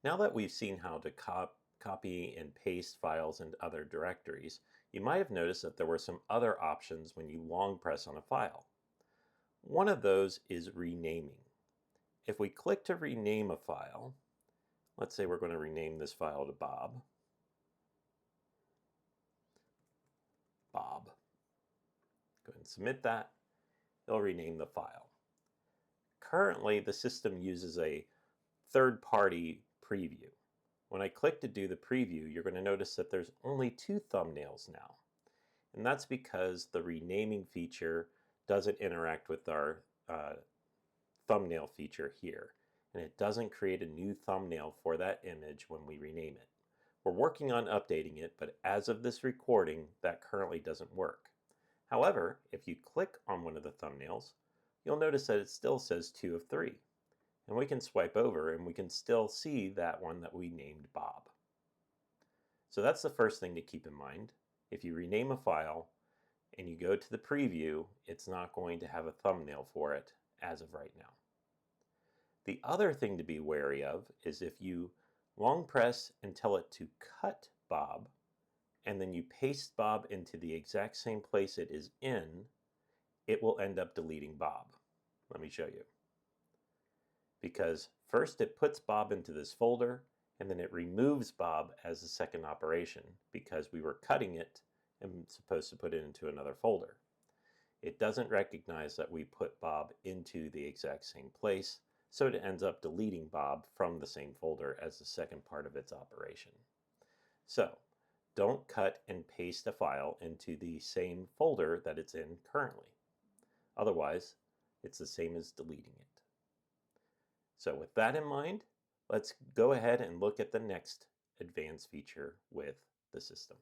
Now that we've seen how to copy and paste files into other directories, you might have noticed that there were some other options when you long press on a file. One of those is renaming. If we click to rename a file, let's say we're going to rename this file to Bob. Bob. Go ahead and submit that. It'll rename the file. Currently, the system uses a third-party preview. When I click to do the preview, you're going to notice that there's only two thumbnails now. And that's because the renaming feature doesn't interact with our thumbnail feature here. And it doesn't create a new thumbnail for that image when we rename it. We're working on updating it, but as of this recording, that currently doesn't work. However, if you click on one of the thumbnails, you'll notice that it still says 2 of 3. And we can swipe over and we can still see that one that we named Bob. So that's the first thing to keep in mind. If you rename a file and you go to the preview, it's not going to have a thumbnail for it as of right now. The other thing to be wary of is if you long press and tell it to cut Bob, and then you paste Bob into the exact same place it is in, it will end up deleting Bob. Let me show you. Because first it puts Bob into this folder, and then it removes Bob as a second operation because we were cutting it and supposed to put it into another folder. It doesn't recognize that we put Bob into the exact same place, so it ends up deleting Bob from the same folder as the second part of its operation. So, don't cut and paste a file into the same folder that it's in currently. Otherwise, it's the same as deleting it. So with that in mind, let's go ahead and look at the next advanced feature with the system.